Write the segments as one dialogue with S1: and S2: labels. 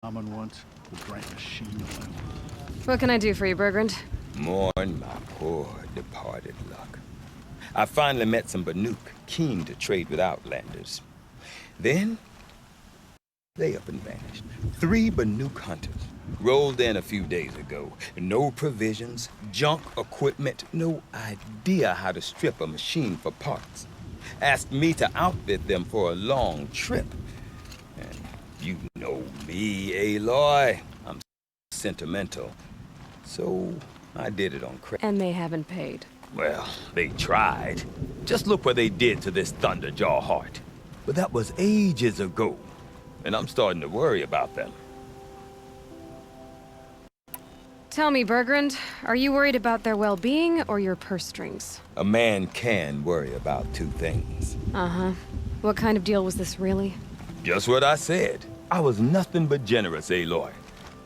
S1: Shaman once who drank machine oil.
S2: What can I do for you, Bergrand?
S3: Mourn my poor departed luck. I finally met some Banuk, keen to trade with Outlanders. Then, they up and vanished. 3 Banuk hunters rolled in a few days ago. No provisions, junk equipment, no idea how to strip a machine for parts. Asked me to outfit them for a long trip. And you know me, Aloy. I'm sentimental. So I did it on credit.
S2: And they haven't paid.
S3: Well, they tried. Just look what they did to this Thunderjaw heart. But that was ages ago. And I'm starting to worry about them.
S2: Tell me, Bergrand, are you worried about their well-being or your purse strings?
S3: A man can worry about 2 things.
S2: Uh-huh. What kind of deal was this, really?
S3: Just what I said. I was nothing but generous, Aloy.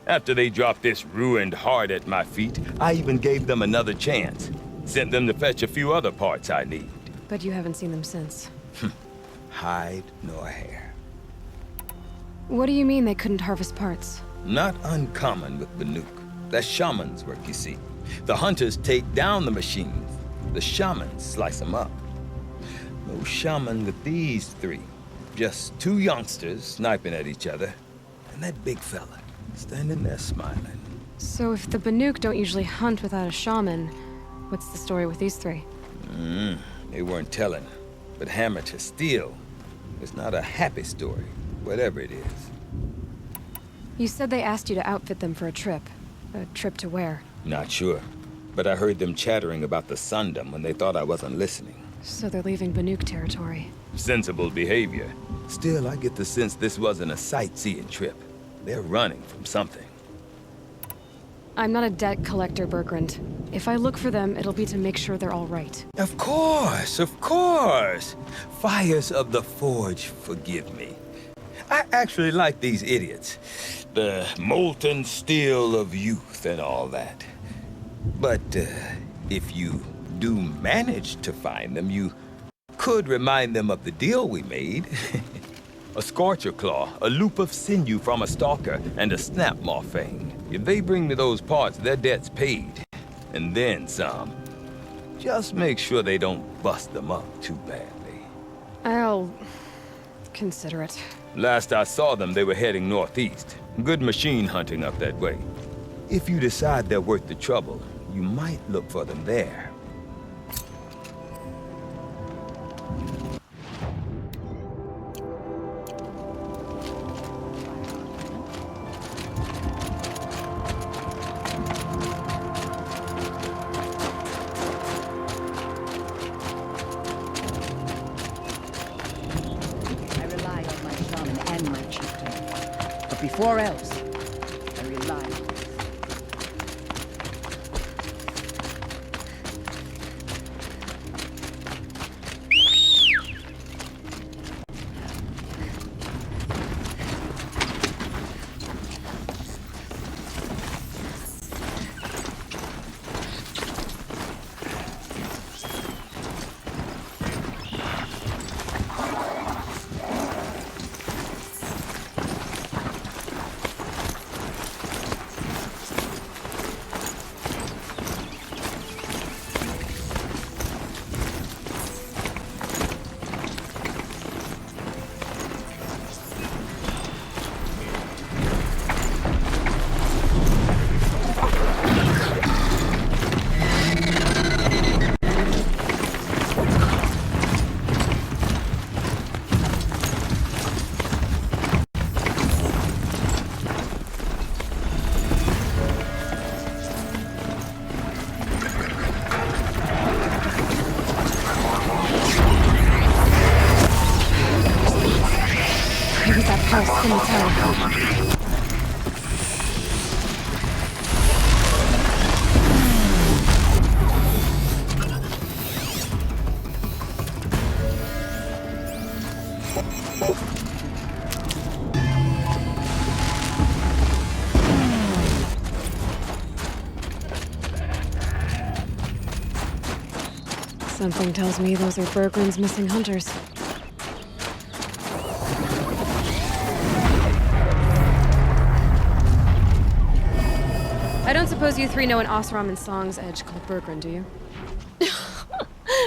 S3: After they dropped this ruined heart at my feet, I even gave them another chance. Sent them to fetch a few other parts I need.
S2: But you haven't seen them since.
S3: Hide nor hair.
S2: What do you mean they couldn't harvest parts?
S3: Not uncommon with Banuk. That's shaman's work, you see. The hunters take down the machines. The shamans slice them up. No shaman with these 3. Just 2 youngsters sniping at each other. And that big fella standing there smiling.
S2: So if the Banuk don't usually hunt without a shaman, what's the story with these 3?
S3: They weren't telling. But hammer to steel is not a happy story, whatever it is.
S2: You said they asked you to outfit them for a trip. A trip to where?
S3: Not sure. But I heard them chattering about the Sundom when they thought I wasn't listening.
S2: So they're leaving Banuk territory.
S3: Sensible behavior. Still, I get the sense this wasn't a sightseeing trip. They're running from something.
S2: I'm not a debt collector, Bergrand. If I look for them, it'll be to make sure they're all right.
S3: Of course, of course. Fires of the Forge, forgive me. I actually like these idiots. The molten steel of youth and all that. But if you do manage to find them, you could remind them of the deal we made. A Scorcher Claw, a loop of sinew from a stalker, and a Snapmaw Fang. If they bring me those parts, their debt's paid. And then some. Just make sure they don't bust them up too badly.
S2: I'll consider it.
S3: Last I saw them, they were heading northeast. Good machine hunting up that way. If you decide they're worth the trouble, you might look for them there.
S4: Before else, I rely on you.
S2: Something tells me those are Bergrand's missing hunters. don't suppose you three know an Osram and Song's edge called Bergrun, do you?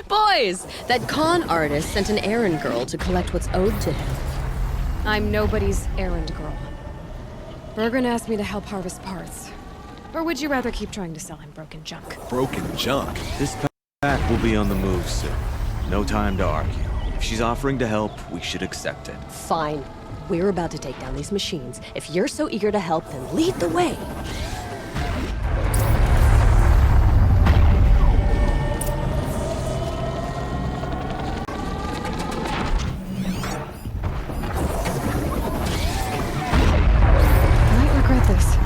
S5: Boys, that con artist sent an errand girl to collect what's owed to him.
S2: I'm nobody's errand girl. Bergrun asked me to help harvest parts. Or would you rather keep trying to sell him broken junk?
S1: Broken junk.
S6: This pack will be on the move soon. No time to argue. If she's offering to help, we should accept it.
S5: Fine. We're about to take down these machines. If you're so eager to help, then lead the way.
S2: I might regret this.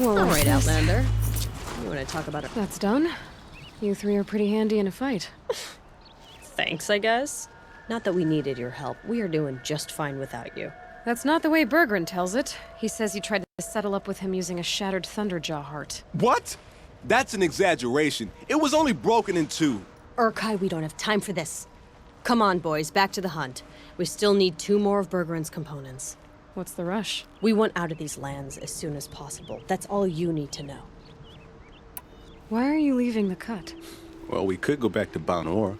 S2: Well,
S5: All
S2: what's
S5: right,
S2: this?
S5: Outlander. You want to talk about it?
S2: That's done. You three are pretty handy in a fight.
S5: Thanks, I guess. Not that we needed your help. We are doing just fine without you.
S2: That's not the way Bergren tells it. He says you tried to settle up with him using a shattered Thunderjaw heart.
S7: What? That's an exaggeration. It was only broken in two.
S5: Urkai, we don't have time for this. Come on, boys, back to the hunt. We still need 2 more of Bergren's components.
S2: What's the rush?
S5: We want out of these lands as soon as possible. That's all you need to know.
S2: Why are you leaving the cut?
S7: Well, we could go back to Banor.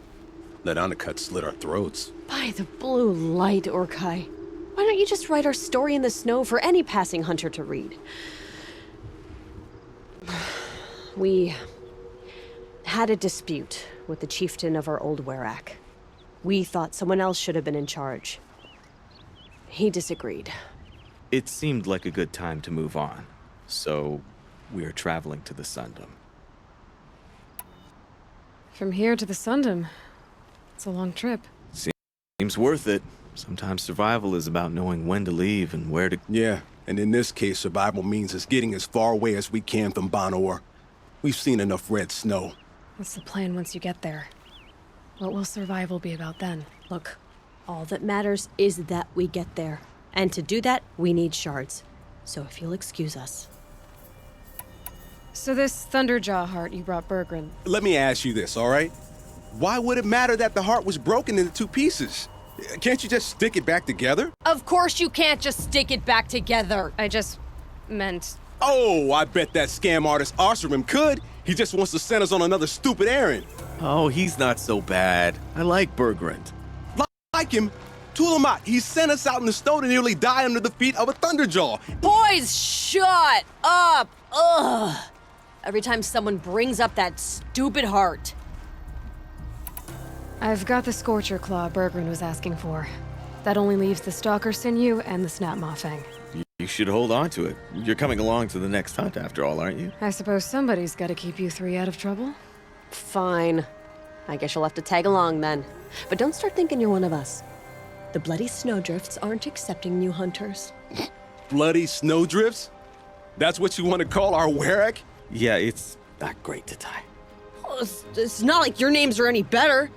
S7: Let Undercut slit our throats.
S5: By the blue light, Urkai. Why don't you just write our story in the snow for any passing hunter to read? We had a dispute with the chieftain of our old Werak. We thought someone else should have been in charge. He disagreed.
S6: It seemed like a good time to move on, so we're traveling to the Sundom.
S2: From here to the Sundom. It's a long trip.
S6: Seems worth it. Sometimes survival is about knowing when to leave and where to...
S7: Yeah, and in this case, survival means us getting as far away as we can from Banor. We've seen enough red snow.
S2: What's the plan once you get there? What will survival be about then?
S5: Look, all that matters is that we get there. And to do that, we need shards. So if you'll excuse us.
S2: So this Thunderjaw heart you brought Bergren,
S7: Let me ask you this, all right? Why would it matter that the heart was broken into 2 pieces? Can't you just stick it back together?
S5: Of course you can't just stick it back together.
S2: I just meant...
S7: Oh, I bet that scam artist Arsarim could. He just wants to send us on another stupid errand.
S6: Oh, he's not so bad. I like Bergrand.
S7: Like him, Tulamat, he sent us out in the snow to nearly die under the feet of a Thunderjaw.
S5: Boys, shut up! Ugh! Every time someone brings up that stupid heart.
S2: I've got the Scorcher Claw Bergren was asking for. That only leaves the Stalker Sinew and the Snap Maw Fang.
S6: You should hold on to it. You're coming along to the next hunt after all, aren't you?
S2: I suppose somebody's gotta keep you three out of trouble.
S5: Fine. I guess you'll have to tag along then. But don't start thinking you're one of us. The bloody snowdrifts aren't accepting new hunters.
S7: Bloody snowdrifts? That's what you want to call our Werak?
S6: Yeah, it's not great to tie.
S5: Oh, it's not like your names are any better.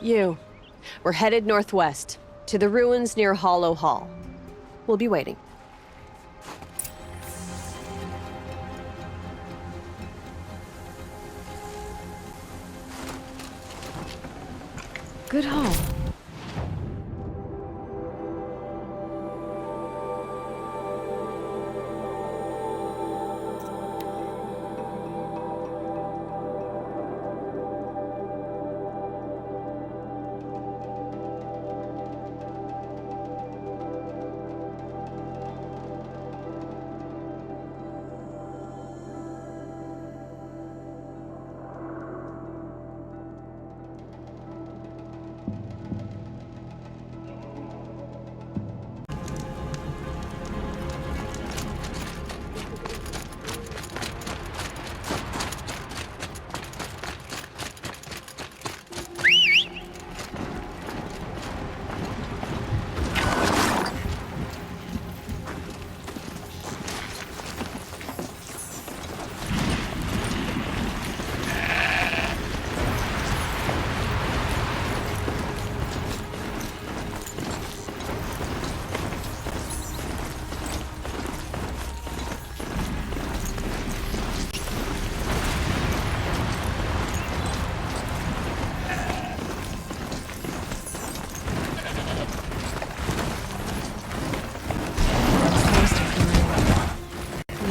S5: We're headed northwest, to the ruins near Hollow Hall. We'll be waiting.
S2: Good haul.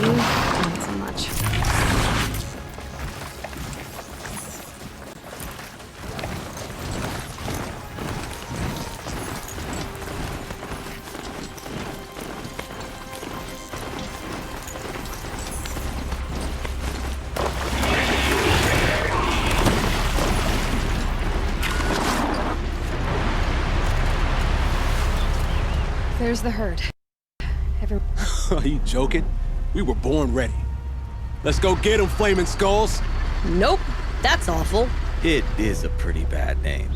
S2: Not so much. There's the herd.
S7: Are you joking? We were born ready. Let's go get them, Flaming Skulls.
S5: Nope, that's awful.
S6: It is a pretty bad name.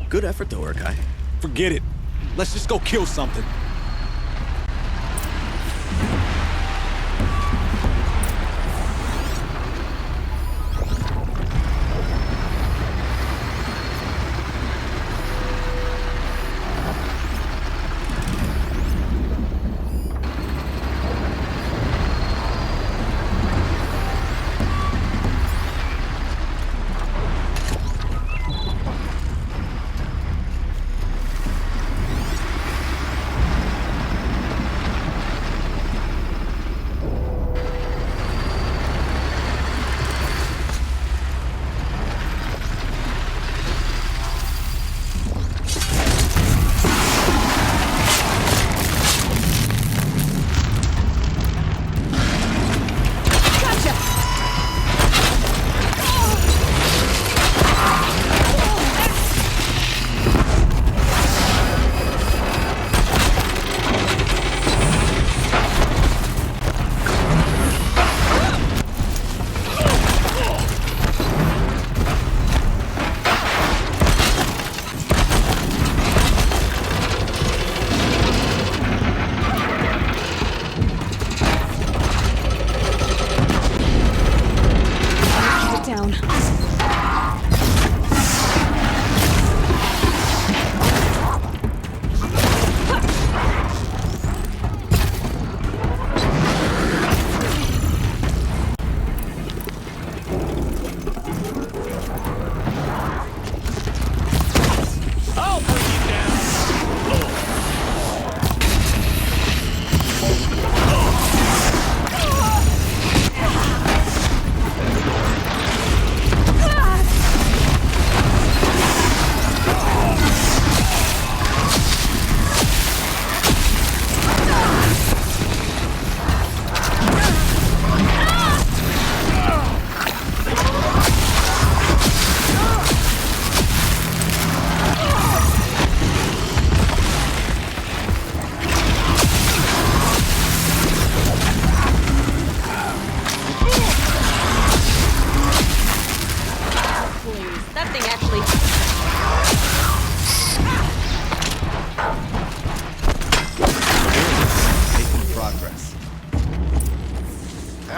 S6: Good effort, though, Urkai.
S7: Forget it. Let's just go kill something.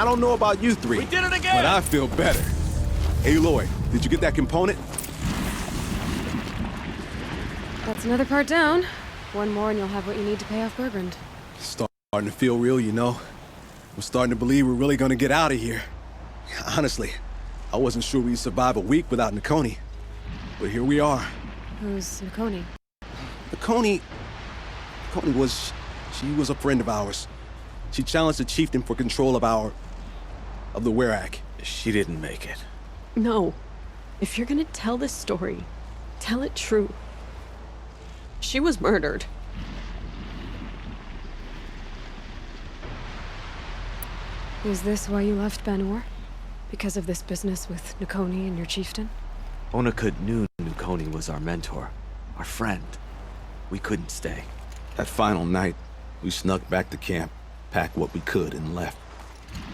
S7: I don't know about you three.
S3: We did it again!
S7: But I feel better. Aloy, did you get that component?
S2: That's another part down. One more and you'll have what you need to pay off Bergrand.
S7: Starting to feel real, you know. I'm starting to believe we're really gonna get out of here. Honestly, I wasn't sure we'd survive a week without Nakoni. But here we are.
S2: Who's Nakoni?
S7: Nakoni was a friend of ours. She challenged the chieftain for control of the Werak.
S6: She didn't make it.
S5: No. If you're gonna tell this story, tell it true. She was murdered.
S2: Is this why you left Banor? Because of this business with Nakoni and your chieftain?
S6: Onakut knew Nakoni was our mentor, our friend. We couldn't stay.
S7: That final night, we snuck back to camp, packed what we could, and left.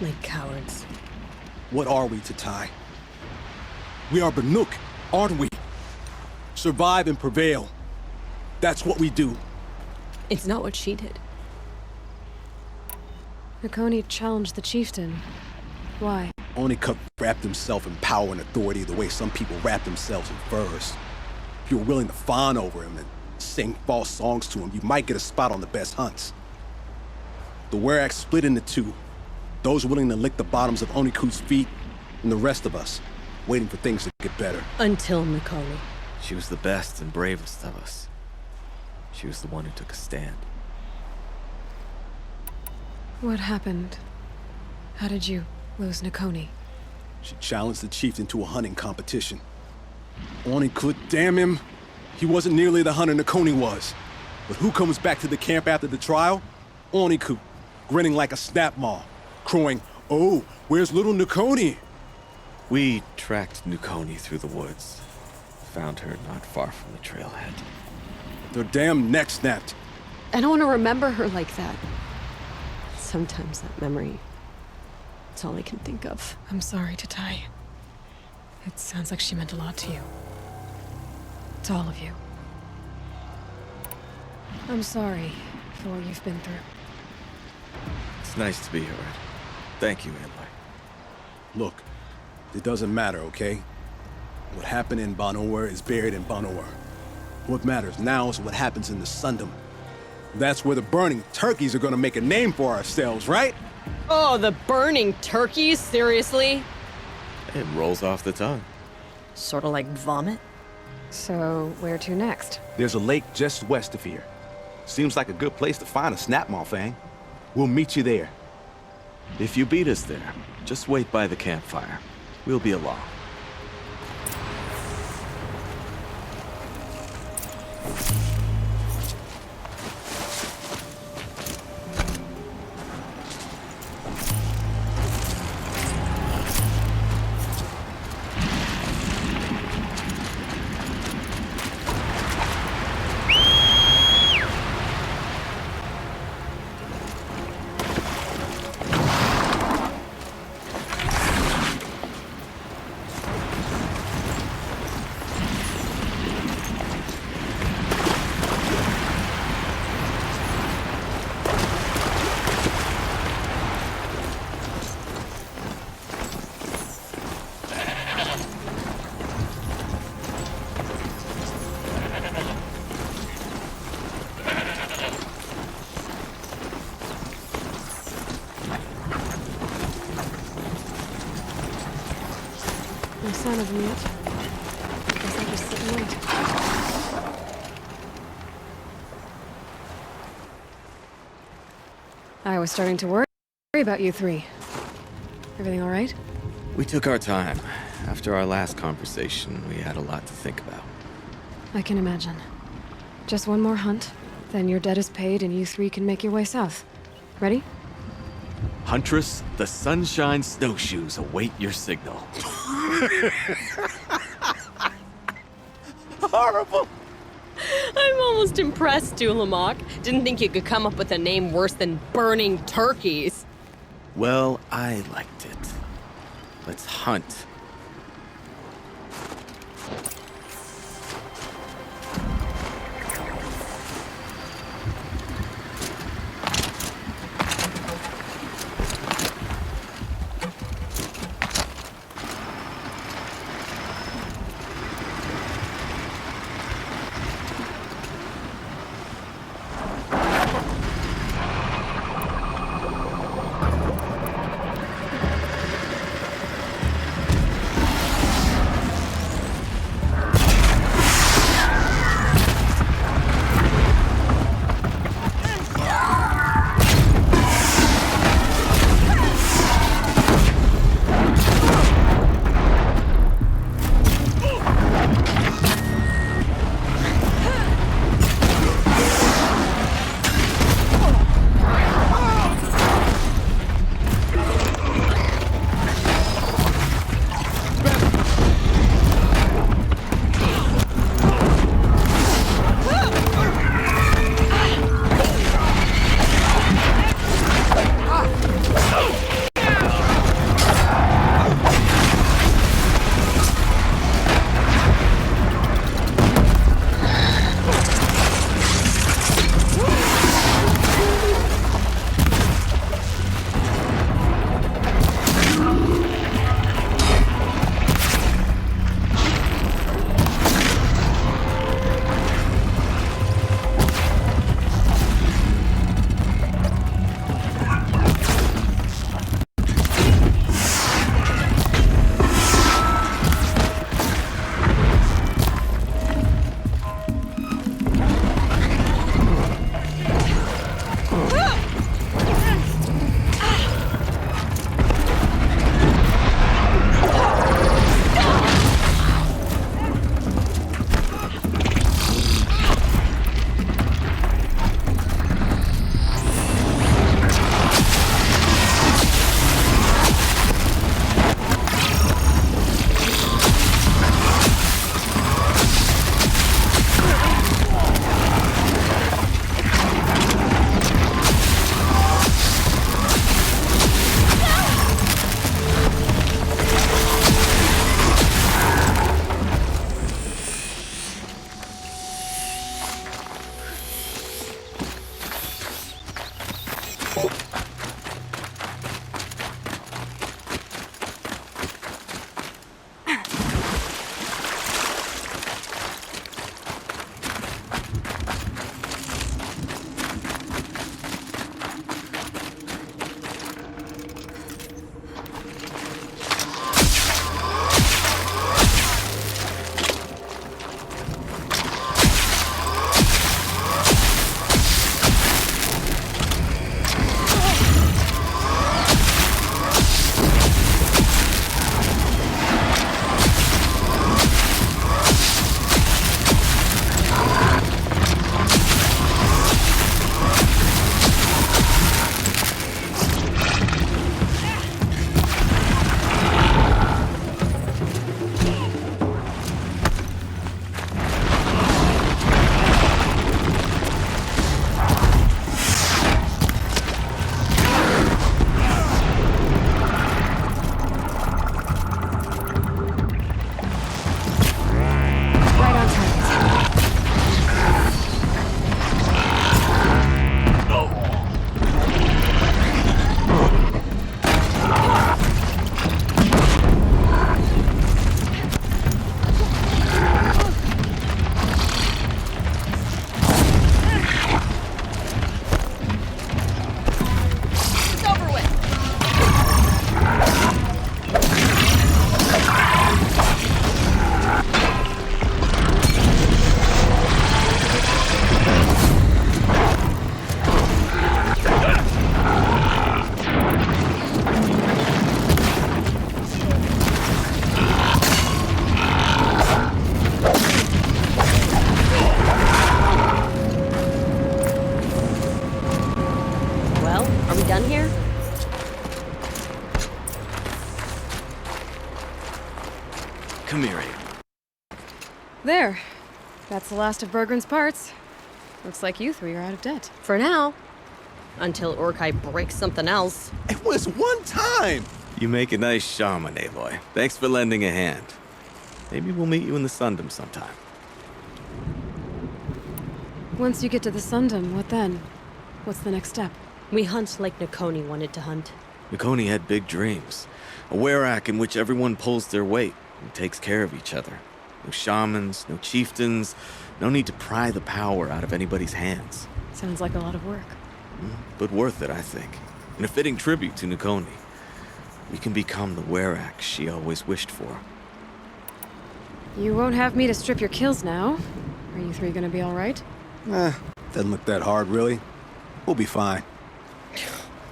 S5: Like cowards.
S7: What are we to Tai? We are Banuk, aren't we? Survive and prevail. That's what we do.
S5: It's not what she did.
S2: Nakoni challenged the chieftain. Why?
S7: Onikup wrapped himself in power and authority the way some people wrap themselves in furs. If you were willing to fawn over him and sing false songs to him, you might get a spot on the best hunts. The Werak split into two. Those willing to lick the bottoms of Onikut's feet, and the rest of us, waiting for things to get better.
S5: Until Nakoni.
S6: She was the best and bravest of us. She was the one who took a stand.
S2: What happened? How did you lose Nakoni?
S7: She challenged the chieftain to a hunting competition. Onikut, damn him! He wasn't nearly the hunter Nakoni was. But who comes back to the camp after the trial? Onikut, grinning like a snap maw, crowing, "Oh, where's little Nakoni?"
S6: We tracked Nakoni through the woods. Found her not far from the trailhead.
S7: Their damn neck snapped.
S5: I don't want to remember her like that. Sometimes that memory, it's all I can think of.
S2: I'm sorry to Tai. It sounds like she meant a lot to you. To all of you. I'm sorry for what you've been through.
S6: It's nice to be here, Ed. Thank you, Aloy.
S7: Look, it doesn't matter, okay? What happened in Banor is buried in Banor. What matters now is what happens in the Sundom. That's where the burning turkeys are gonna make a name for ourselves, right?
S5: Oh, the burning turkeys? Seriously?
S6: It rolls off the tongue.
S5: Sort of like vomit?
S2: So, where to next?
S7: There's a lake just west of here. Seems like a good place to find a snapmaw fang. We'll meet you there.
S6: If you beat us there, just wait by the campfire. We'll be along.
S2: No sign of them yet. Guess I'll just sit and wait. I was starting to worry about you three. Everything all right?
S6: We took our time. After our last conversation, we had a lot to think about.
S2: I can imagine. Just one more hunt, then your debt is paid and you three can make your way south. Ready?
S6: Huntress, the Sunshine Snowshoes await your signal.
S7: Horrible!
S5: I'm almost impressed, Dulamok. Didn't think you could come up with a name worse than burning turkeys.
S6: Well, I liked it. Let's hunt.
S5: Well, are we done here?
S6: Come here, Ava.
S2: There. That's the last of Bergren's parts. Looks like you three are out of debt.
S5: For now. Until Urkai breaks something else.
S7: It was one time!
S6: You make a nice shaman, Aloy. Thanks for lending a hand. Maybe we'll meet you in the Sundom sometime.
S2: Once you get to the Sundom, what then? What's the next step?
S5: We hunt like Nakoni wanted to hunt.
S6: Nakoni had big dreams. A Werak in which everyone pulls their weight and takes care of each other. No shamans, no chieftains, no need to pry the power out of anybody's hands.
S2: Sounds like a lot of work.
S6: But worth it, I think. And a fitting tribute to Nakoni. We can become the Werak she always wished for.
S2: You won't have me to strip your kills now. Are you three gonna be alright?
S7: Doesn't look that hard, really. We'll be fine.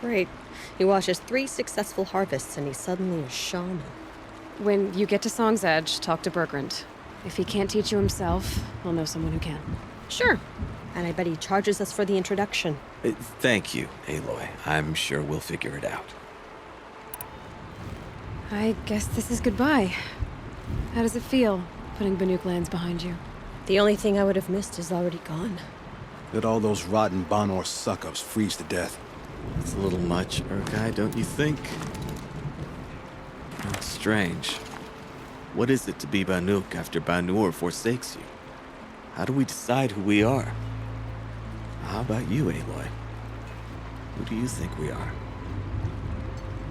S5: Great. He watches 3 successful harvests and he's suddenly a shaman.
S2: When you get to Song's Edge, talk to Bergrand. If he can't teach you himself, I'll know someone who can.
S5: Sure. And I bet he charges us for the introduction.
S6: Thank you, Aloy. I'm sure we'll figure it out.
S2: I guess this is goodbye. How does it feel, putting Banuk lands behind you?
S5: The only thing I would have missed is already gone.
S7: Let all those rotten Banor suck-ups freeze to death.
S6: It's a little much, Urkai, don't you think? It's strange. What is it to be Banuk after Banur forsakes you? How do we decide who we are? How about you, Aloy? Who do you think we are?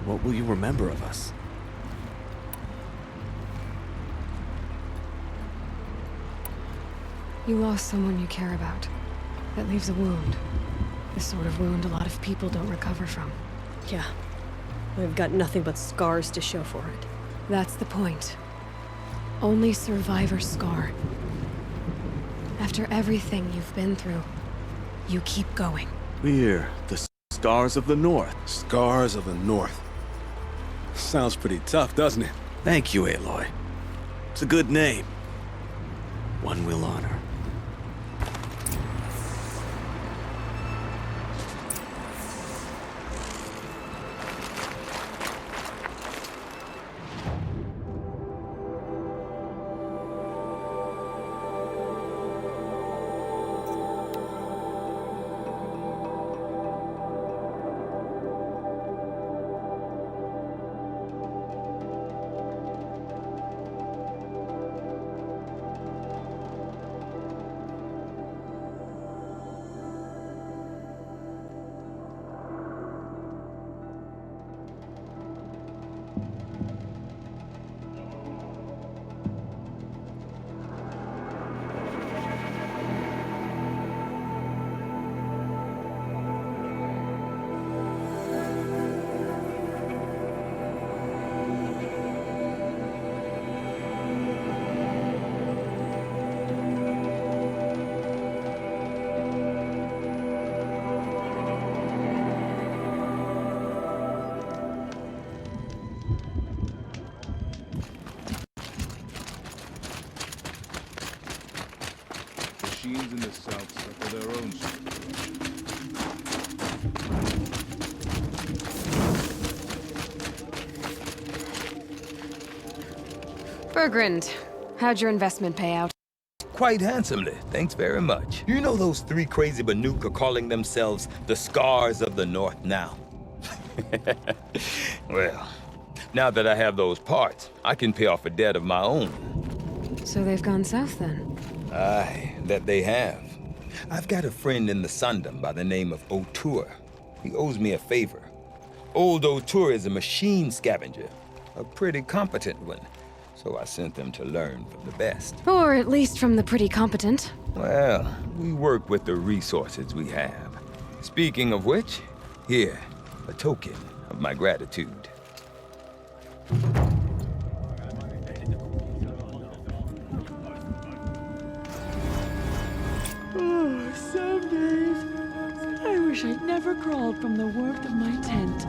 S6: What will you remember of us?
S2: You lost someone you care about. That leaves a wound. The sort of wound a lot of people don't recover from.
S5: Yeah. We've got nothing but scars to show for it.
S2: That's the point. Only survivor's scar. After everything you've been through, you keep going.
S6: We're the Scars of the North.
S7: Scars of the North. Sounds pretty tough, doesn't it?
S6: Thank you, Aloy. It's a good name. One we'll honor.
S1: Machines in the south suffer their own
S2: Bergrand, how'd your investment pay out?
S3: Quite handsomely, thanks very much. You know those 3 crazy Banuk are calling themselves the Scars of the North now? Well, now that I have those parts, I can pay off a debt of my own.
S2: So they've gone south then?
S3: Aye, that they have. I've got a friend in the Sundom by the name of O'Toole. He owes me a favor. Old O'Toole is a machine scavenger, a pretty competent one. So I sent them to learn from the best.
S2: Or at least from the pretty competent.
S3: Well, we work with the resources we have. Speaking of which, here, a token of my gratitude.
S8: Oh, some days I wish I'd never crawled from the warmth of my tent